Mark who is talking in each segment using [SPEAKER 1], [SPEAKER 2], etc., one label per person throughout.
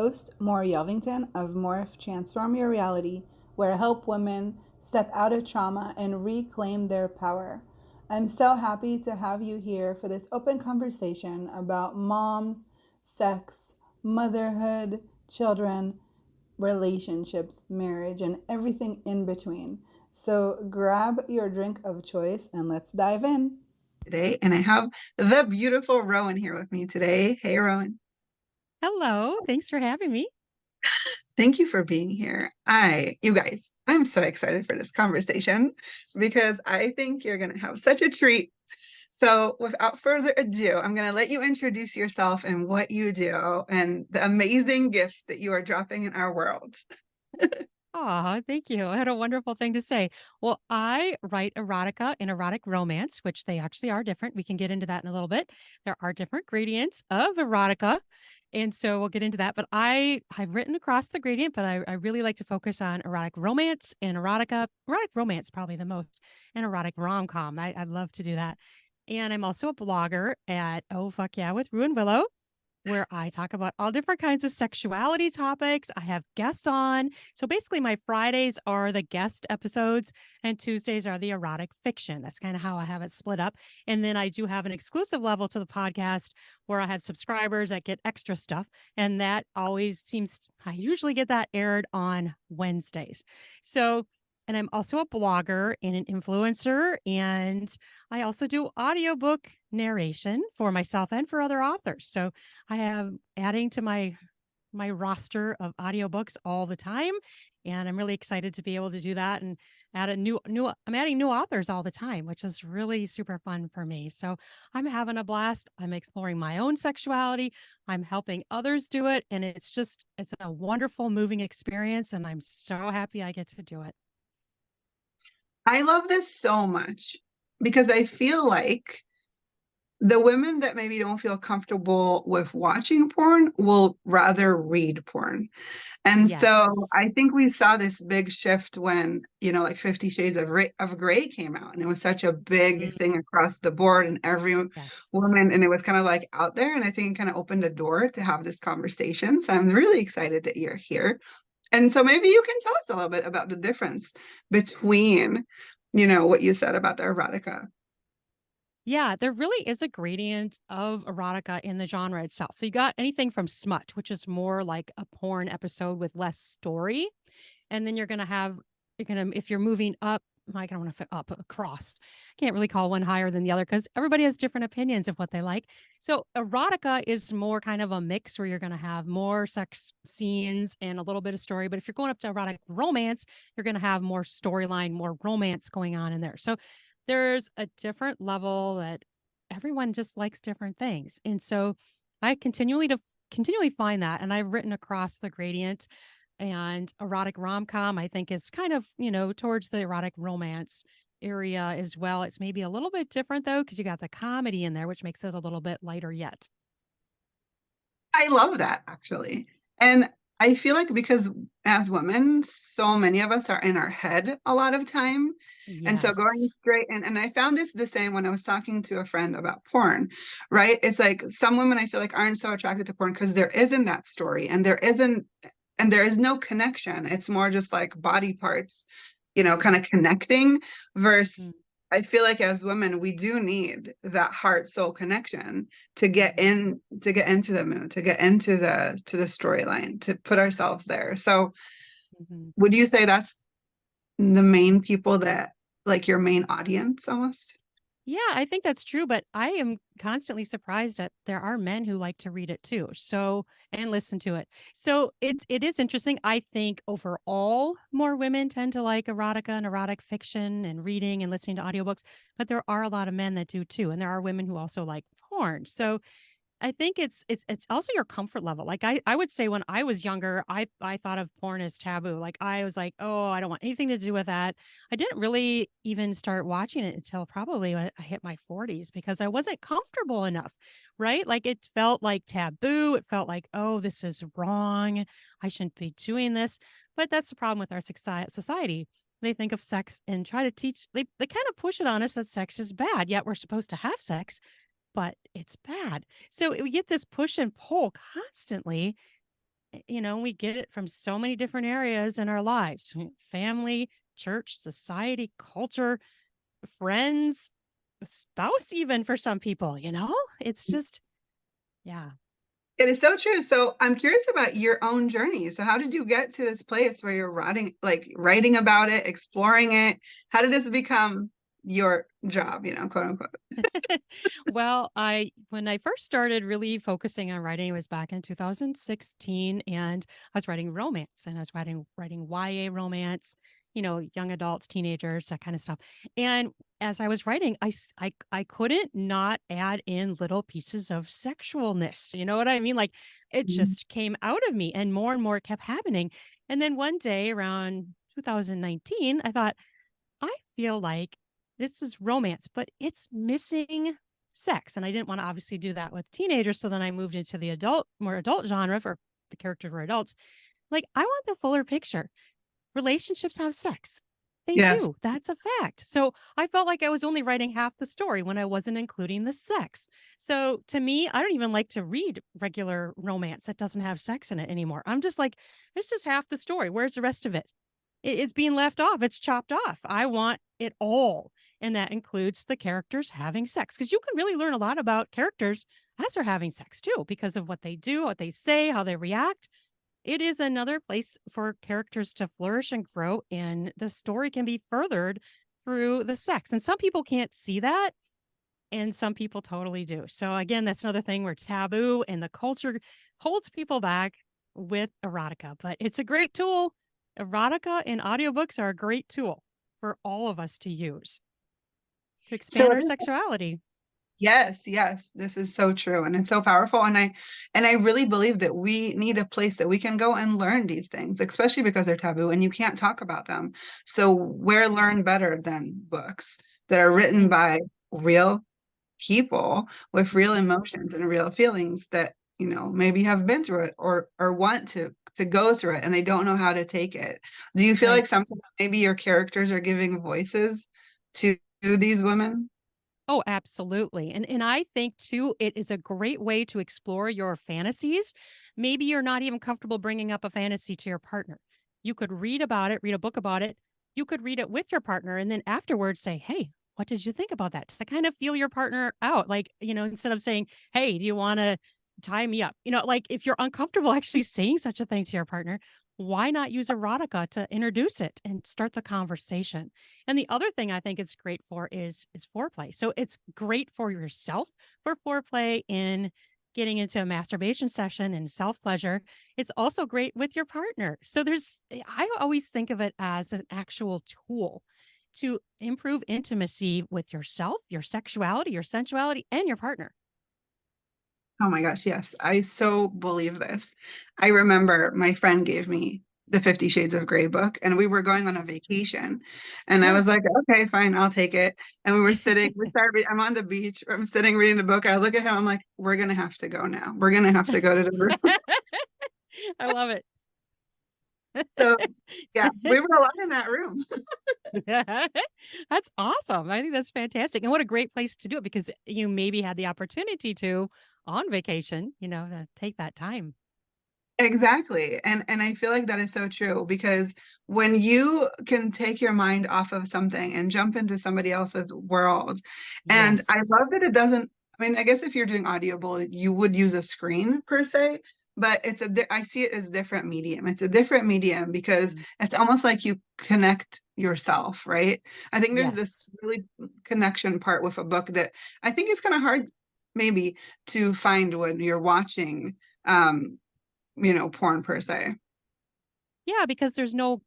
[SPEAKER 1] Host More Yelvington of Morph Transform Your Reality, where I help women step out of trauma and reclaim their power. I'm so happy to have you here for this open conversation about moms, sex, motherhood, children, relationships, marriage, and everything in between. So grab your drink of choice and let's dive in.
[SPEAKER 2] Today, and I have the beautiful Rowan here with me today. Hey, Rowan.
[SPEAKER 3] Hello, thanks for having me.
[SPEAKER 2] Thank you for being here. You guys, I'm so excited for this conversation because I think you're going to have such a treat. So, without further ado, I'm going to let you introduce yourself and what you do and the amazing gifts that you are dropping in our world.
[SPEAKER 3] Aw, thank you. I had a wonderful thing to say. Well, I write erotica and erotic romance, which they actually are different. We can get into that in a little bit. There are different gradients of erotica. And so we'll get into that. But I've written across the gradient, but I really like to focus on erotic romance and erotica. Erotic romance, probably the most, and erotic rom-com. I love to do that. And I'm also a blogger at Oh Fuck Yeah with Ruin Willow, where I talk about all different kinds of sexuality topics. I have guests on. So basically, my Fridays are the guest episodes, and Tuesdays are the erotic fiction. That's kind of how I have it split up. And then I do have an exclusive level to the podcast where I have subscribers that get extra stuff. And that always seems, I usually get that aired on Wednesdays. So, and I'm also a blogger and an influencer. And I also do audiobook narration for myself and for other authors. So I have adding to my roster of audiobooks all the time, and I'm really excited to be able to do that and add a new I'm adding new authors all the time, which is really super fun for me. So I'm having a blast. I'm exploring my own sexuality. I'm helping others do it, and it's a wonderful moving experience, and I'm so happy I get to do it.
[SPEAKER 2] I love this so much because I feel like the women that maybe don't feel comfortable with watching porn will rather read porn. And so
[SPEAKER 3] Yes.
[SPEAKER 2] I think we saw this big shift when, like 50 Shades of Grey came out, and it was such a big
[SPEAKER 3] Mm,
[SPEAKER 2] thing across the board, and every
[SPEAKER 3] yes.
[SPEAKER 2] woman, and it was kind of like out there. And I think it kind of opened the door to have this conversation. So I'm really excited that you're here. And so maybe you can tell us a little bit about the difference between, what you said about the erotica.
[SPEAKER 3] Yeah, there really is a gradient of erotica in the genre itself. So you got anything from smut, which is more like a porn episode with less story. And then if you're moving up, I don't want to up across. Can't really call one higher than the other because everybody has different opinions of what they like. So erotica is more kind of a mix where you're going to have more sex scenes and a little bit of story. But if you're going up to erotic romance, you're going to have more storyline, more romance going on in there. So there's a different level that everyone just likes different things. And so I continually find that. And I've written across the gradient, and erotic rom-com, I think, is kind of, towards the erotic romance area as well. It's maybe a little bit different though, because you got the comedy in there, which makes it a little bit lighter yet.
[SPEAKER 2] I love that actually. And I feel like because as women, so many of us are in our head a lot of time. And so going
[SPEAKER 3] Yes.
[SPEAKER 2] straight and I found this the same when I was talking to a friend about porn, right? It's like some women I feel like aren't so attracted to porn because there isn't that story and there is no connection. It's more just like body parts, kind of connecting versus I feel like as women, we do need that heart soul connection to get into the mood, to get into the storyline, to put ourselves there. So
[SPEAKER 3] Mm-hmm.
[SPEAKER 2] would you say that's the main people that like your main audience almost?
[SPEAKER 3] Yeah, I think that's true, but I am constantly surprised that there are men who like to read it too. So, and listen to it. So it is interesting. I think overall more women tend to like erotica and erotic fiction and reading and listening to audiobooks, but there are a lot of men that do too. And there are women who also like porn. So I think it's also your comfort level. Like I would say when I was younger, I thought of porn as taboo. Like I was like, "Oh, I don't want anything to do with that." I didn't really even start watching it until probably when I hit my 40s because I wasn't comfortable enough, right? Like it felt like taboo. It felt like, "Oh, this is wrong. I shouldn't be doing this." But that's the problem with our society. They think of sex and try to teach they kind of push it on us that sex is bad, yet we're supposed to have sex, but it's bad. So we get this push and pull constantly. we get it from so many different areas in our lives: family, church, society, culture, friends, spouse, even for some people, it's just, yeah.
[SPEAKER 2] It is so true. So I'm curious about your own journey. So how did you get to this place where you're writing about it, exploring it? How did this become your job, quote unquote?
[SPEAKER 3] Well, when I first started really focusing on writing, it was back in 2016, and I was writing romance, and I was writing YA romance, young adults, teenagers, that kind of stuff. And as I was writing, I couldn't not add in little pieces of sexualness. You know what I mean? Like, it
[SPEAKER 2] Mhm.
[SPEAKER 3] just came out of me, and more kept happening. And then one day around 2019, I thought, I feel like this is romance, but it's missing sex. And I didn't want to obviously do that with teenagers. So then I moved into the more adult genre for the characters were adults. Like, I want the fuller picture. Relationships have sex. They
[SPEAKER 2] Yes.
[SPEAKER 3] do. That's a fact. So I felt like I was only writing half the story when I wasn't including the sex. So to me, I don't even like to read regular romance that doesn't have sex in it anymore. I'm just like, this is half the story. Where's the rest of it? It's being left off. It's chopped off. I want it all. And that includes the characters having sex, because you can really learn a lot about characters as they're having sex too, because of what they do, what they say, how they react. It is another place for characters to flourish and grow, and the story can be furthered through the sex. And some people can't see that, and some people totally do. So, again, that's another thing where taboo and the culture holds people back with erotica, but it's a great tool. Erotica and audiobooks are a great tool for all of us to use to expand
[SPEAKER 2] So
[SPEAKER 3] our sexuality.
[SPEAKER 2] yes, yes, this is so true and it's so powerful. And I really believe that we need a place that we can go and learn these things, especially because they're taboo and you can't talk about them. So where learn better than books that are written
[SPEAKER 3] Mm,
[SPEAKER 2] by real people with real
[SPEAKER 3] mhm.
[SPEAKER 2] emotions and real feelings that, maybe have been through it or want to go through it and they don't know how to take it. Do you feel
[SPEAKER 3] Right.
[SPEAKER 2] like sometimes maybe your characters are giving voices to these women?
[SPEAKER 3] Oh, absolutely. And I think too, it is a great way to explore your fantasies. Maybe you're not even comfortable bringing up a fantasy to your partner. You could read about it, read a book about it. You could read it with your partner and then afterwards say, "Hey, what did you think about that?" To kind of feel your partner out. Like, instead of saying, "Hey, do you want to tie me up?" Like, if you're uncomfortable actually saying such a thing to your partner, why not use erotica to introduce it and start the conversation? And the other thing I think it's great for is foreplay. So it's great for yourself for foreplay in getting into a masturbation session and self pleasure. It's also great with your partner. So I always think of it as an actual tool to improve intimacy with yourself, your sexuality, your sensuality, and your partner.
[SPEAKER 2] Oh my gosh, yes. I so believe this. I remember my friend gave me the 50 Shades of Grey book, and we were going on a vacation. And I
[SPEAKER 3] Sure.
[SPEAKER 2] was like, okay, fine, I'll take it. And I'm on the beach, I'm sitting reading the book. I look at him, I'm like, we're gonna have to go now. We're gonna have to go to the room.
[SPEAKER 3] I love it.
[SPEAKER 2] So yeah, we were alone in that room.
[SPEAKER 3] That's awesome. I think that's fantastic. And what a great place to do it, because you maybe had the opportunity to on vacation, to take that time.
[SPEAKER 2] Exactly. And I feel like that is so true because when you can take your mind off of something and jump into somebody else's world, and I
[SPEAKER 3] Yes.
[SPEAKER 2] love that it doesn't, I mean, I guess if you're doing audible, you would use a screen per se, but I see it as different medium. It's a different medium because
[SPEAKER 3] Mm.
[SPEAKER 2] it's almost like you connect yourself, right? I think there's this
[SPEAKER 3] Yes.
[SPEAKER 2] really connection part with a book that I think is kind of hard maybe to find when you're watching porn per se.
[SPEAKER 3] Yeah, because there's no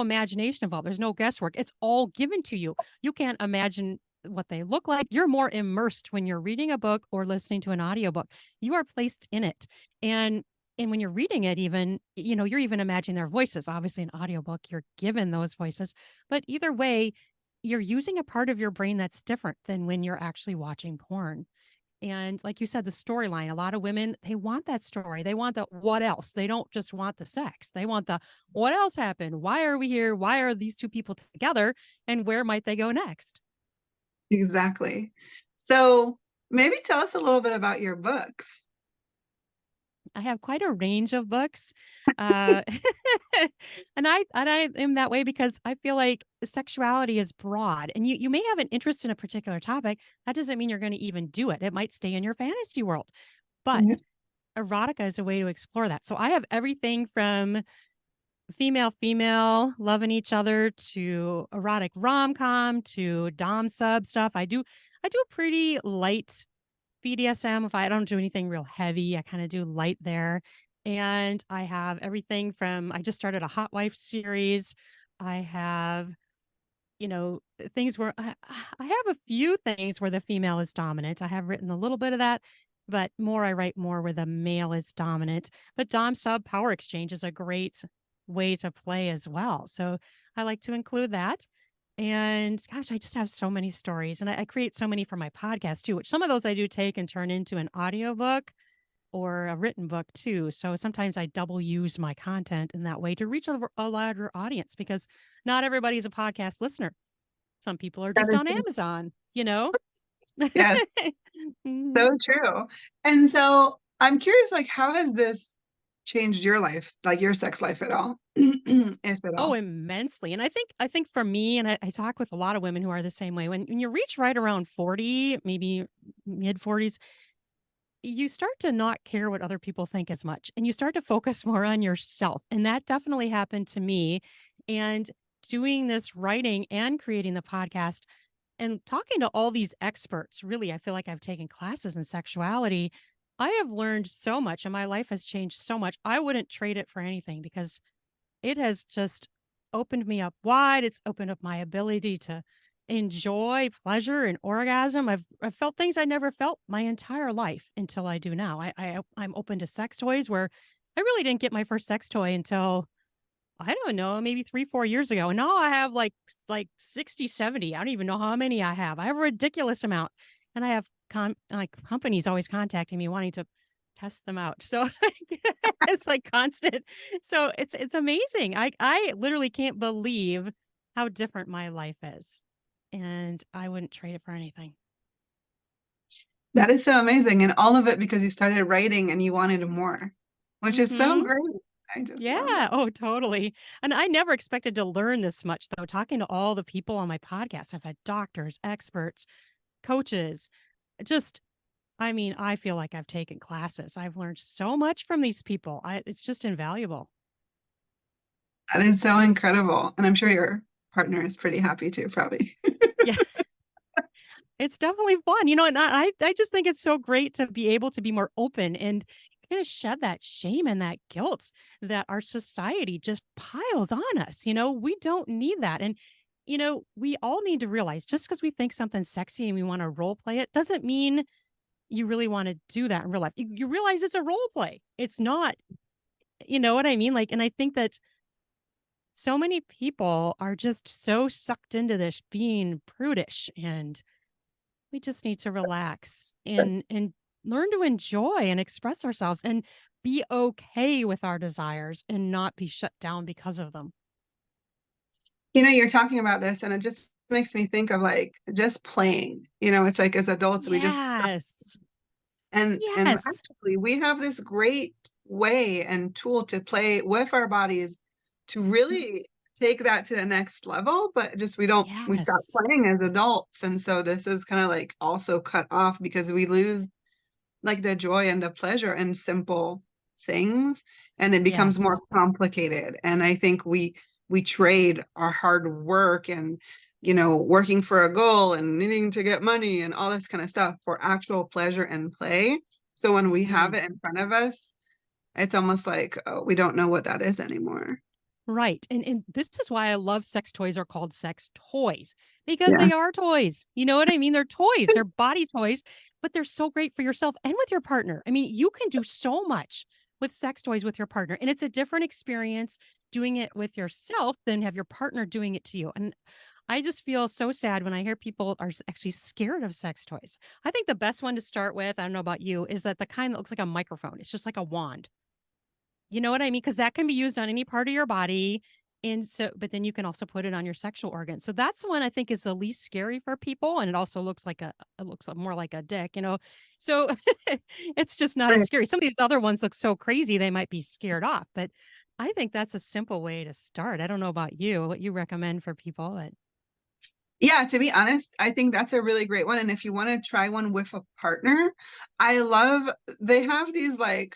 [SPEAKER 3] imagination involved. There's no guesswork. It's all given to you. You can't imagine what they look like. You're more immersed when you're reading a book or listening to an audiobook. You are placed in it. And and when you're reading it, even, you're even imagining their voices. Obviously, an audiobook, you're given those voices. But either way, you're using a part of your brain that's different than when you're actually watching porn. And like you said, the storyline, a lot of women, they want that story. They want the what else. They don't just want the sex. They want the what else happened? Why are we here? Why are these two people together? And where might they go next?
[SPEAKER 2] Exactly. So maybe tell us a little bit about your books.
[SPEAKER 3] I have quite a range of books. Uh, and I am that way because I feel like sexuality is broad and you may have an interest in a particular topic. That doesn't mean you're going to even do it. It might stay in your fantasy world. But
[SPEAKER 2] Mhm.
[SPEAKER 3] erotica is a way to explore that. So I have everything from female loving each other to erotic rom-com to dom sub stuff. I do a pretty light BDSM. If I don't do anything real heavy, I kind of do light there. And I have everything from I just started a hot wife series. I have, things where I have a few things where the female is dominant. I have written a little bit of that, but I write more where the male is dominant. But Dom sub power exchange is a great way to play as well. So I like to include that. And gosh, I just have so many stories and I create so many for my podcast too, which some of those I do take and turn into an audiobook or a written book too. So sometimes I double use my content in that way to reach a larger audience because not everybody's a podcast listener. Some people are
[SPEAKER 2] That
[SPEAKER 3] just
[SPEAKER 2] is
[SPEAKER 3] on
[SPEAKER 2] so-
[SPEAKER 3] Amazon, you know?
[SPEAKER 2] yes,
[SPEAKER 3] Mhm.
[SPEAKER 2] so true. And so I'm curious, like, how has this changed your life, like your sex life at all, if at
[SPEAKER 3] Oh,
[SPEAKER 2] all?
[SPEAKER 3] immensely. And I think for me, and I talk with a lot of women who are the same way, when you reach right around 40, maybe mid 40s, you start to not care what other people think as much and you start to focus more on yourself. And that definitely happened to me. And doing this writing and creating the podcast and talking to all these experts, really, I feel like I've taken classes in sexuality. I have learned so much and my life has changed so much. I wouldn't trade it for anything because it has just opened me up wide. It's opened up my ability to enjoy pleasure and orgasm. I've felt things I never felt my entire life until I do now. I'm open to sex toys where I really didn't get my first sex toy until I don't know, maybe 3, 4 years ago. And now I have like 60, 70. I don't even know how many I have. I have a ridiculous amount. And I have like companies always contacting me wanting to test them out. So it's like constant. So it's amazing. I literally can't believe how different my life is. And I wouldn't trade it for anything.
[SPEAKER 2] That is so amazing. And all of it because you started writing and you wanted more, which is so
[SPEAKER 3] Mhm.
[SPEAKER 2] great. I just love
[SPEAKER 3] Yeah.
[SPEAKER 2] that.
[SPEAKER 3] Oh, totally. And I never expected to learn this much, though. Talking to all the people on my podcast, I've had doctors, experts, coaches, just, I mean, I feel like I've taken classes. I've learned so much from these people. It's just invaluable.
[SPEAKER 2] That is so incredible. And I'm sure your partner is pretty happy too, probably.
[SPEAKER 3] Yeah. It's definitely fun, and I just think it's so great to be able to be more open and kind of shed that shame and that guilt that our society just piles on us. We don't need that. And, we all need to realize just because we think something's sexy and we want to role play it doesn't mean you really want to do that in real life. You realize it's a role play. It's not, you know what I mean? Like, and I think that so many people are just so sucked into this being prudish and we just need to relax and learn to enjoy and express ourselves and be okay with our desires and not be shut down because of them.
[SPEAKER 2] You're talking about this and it just makes me think of like just playing. It's like as adults, we just
[SPEAKER 3] Yes.
[SPEAKER 2] and
[SPEAKER 3] Yes.
[SPEAKER 2] actually we have this great way and tool to play with our bodies to
[SPEAKER 3] Mhm.
[SPEAKER 2] really take that to the next level, but just we stop
[SPEAKER 3] Yes.
[SPEAKER 2] playing as adults. And so this is kind of like also cut off because we lose like the joy and the pleasure in simple things and it becomes more
[SPEAKER 3] Yes.
[SPEAKER 2] complicated. And I think we trade our hard work and working for a goal and needing to get money and all this kind of stuff for actual pleasure and play. So when we have
[SPEAKER 3] Mhm.
[SPEAKER 2] it in front of us, it's almost like, oh, we don't know what that is anymore.
[SPEAKER 3] Right. And this is why I love sex toys are called sex toys because
[SPEAKER 2] Yeah.
[SPEAKER 3] they are toys. You know what I mean? They're toys, they're body toys, but they're so great for yourself and with your partner. I mean, you can do so much with sex toys with your partner, and it's a different experience doing it with yourself than have your partner doing it to you. And I just feel so sad when I hear people are actually scared of sex toys. I think the best one to start with, I don't know about you, is that the kind that looks like a microphone. It's just like a wand. You know what I mean? Because that can be used on any part of your body. And so, but then you can also put it on your sexual organ. So that's the one I think is the least scary for people. And it also looks like it looks more like a dick, you know? So it's just not as
[SPEAKER 2] Right.
[SPEAKER 3] scary. Some of these other ones look so crazy, they might be scared off, but I think that's a simple way to start. I don't know about you, what you recommend for people, but
[SPEAKER 2] Yeah, to be honest, I think that's a really great one. And if you want to try one with a partner, I love, they have these like,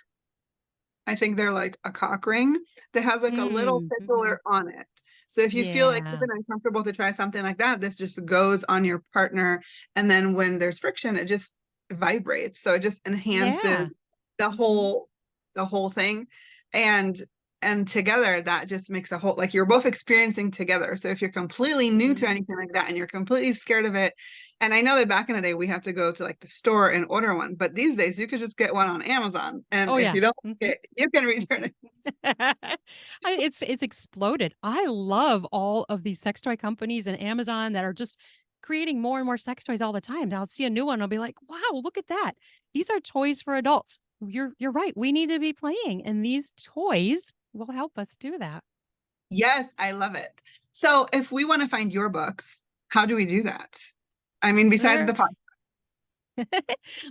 [SPEAKER 2] I think they're like a cock ring that has like a little
[SPEAKER 3] mhm.
[SPEAKER 2] fiddler on it. So if you feel like
[SPEAKER 3] Yeah.
[SPEAKER 2] even uncomfortable to try something like that, this just goes on your partner. And then when there's friction, it just vibrates. So it just enhances
[SPEAKER 3] Yeah.
[SPEAKER 2] the
[SPEAKER 3] Mhm.
[SPEAKER 2] whole thing. And and together that just makes a whole, like you're both experiencing together. So if you're completely new to
[SPEAKER 3] Mhm.
[SPEAKER 2] anything like that and you're completely scared of it, and I know that back in the day we had to go to like the store and order one, but these days you could just get one on Amazon. And
[SPEAKER 3] Oh
[SPEAKER 2] if
[SPEAKER 3] yeah.
[SPEAKER 2] you don't like
[SPEAKER 3] Mhm.
[SPEAKER 2] it, you can return it.
[SPEAKER 3] It's exploded. I love all of these sex toy companies and Amazon that are just creating more and more sex toys all the time. Now I'll see a new one, I'll be like, "Wow, look at that. These are toys for adults." You're right. We need to be playing, and these toys will help us do that.
[SPEAKER 2] Yes, I love it. So if we want to find your books, how do we do that? I mean, besides
[SPEAKER 3] There
[SPEAKER 2] the podcast.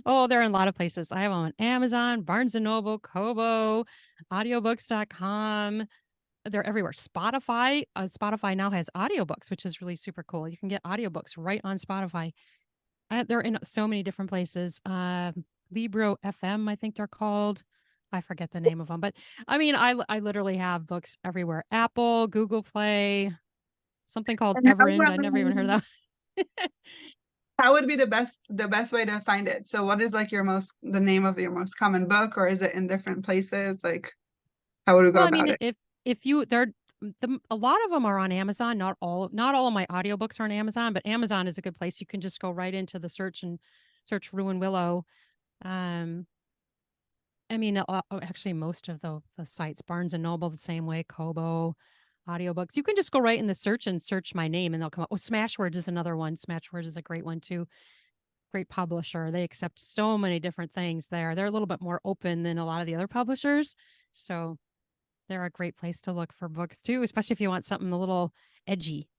[SPEAKER 3] Oh, they're in a lot of places. I have them on Amazon, Barnes& and Noble, Kobo, audiobooks.com. They're everywhere. Spotify now has audiobooks, which is really super cool. You can get audiobooks right on Spotify. They're in so many different places. Libro FM, I think they're called. I forget the name of them, but I mean, I literally have books everywhere. Apple, Google Play, something called
[SPEAKER 2] And
[SPEAKER 3] Everend. I never even heard of that.
[SPEAKER 2] how would be the best way to find it? So what is like the name of your most common book, or is it in different places? Like how would we go
[SPEAKER 3] Well, I
[SPEAKER 2] about
[SPEAKER 3] mean,
[SPEAKER 2] it?
[SPEAKER 3] if you there a lot of them are on Amazon. Not all of my audiobooks are on Amazon, but Amazon is a good place. You can just go right into the search and search Ruin Willow. Um, I mean, actually, most of the sites, Barnes and Noble, the same way, Kobo, audiobooks. You can just go right in the search and search my name, and they'll come up. Oh, Smashwords is another one. Smashwords is a great one too. Great publisher. They accept so many different things there. They're a little bit more open than a lot of the other publishers, so they're a great place to look for books too, especially if you want something a little edgy.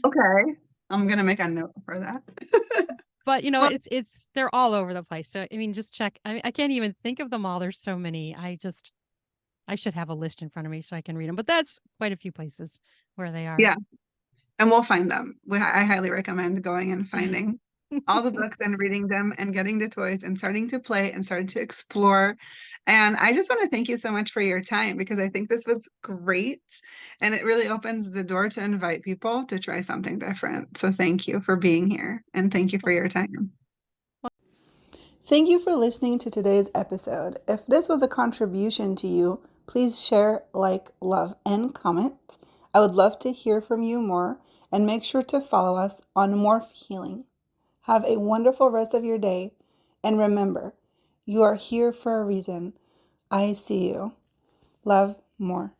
[SPEAKER 2] Okay. I'm gonna make a note for that.
[SPEAKER 3] But
[SPEAKER 2] Well,
[SPEAKER 3] it's they're all over the place. So I mean, just check. I can't even think of them all. There's so many. I should have a list in front of me so I can read them. But that's quite a few places where they are.
[SPEAKER 2] yeah, and we'll find them. I highly recommend going and finding all the books and reading them and getting the toys and starting to play and starting to explore. And I just want to thank you so much for your time, because I think this was great and it really opens the door to invite people to try something different. So thank you for being here and thank you for your time.
[SPEAKER 1] Thank you for listening to today's episode. If this was a contribution to you, please share, like, love, and comment. I would love to hear from you more, and make sure to follow us on Morph Healing. Have a wonderful rest of your day, and remember, you are here for a reason. I see you. Love more.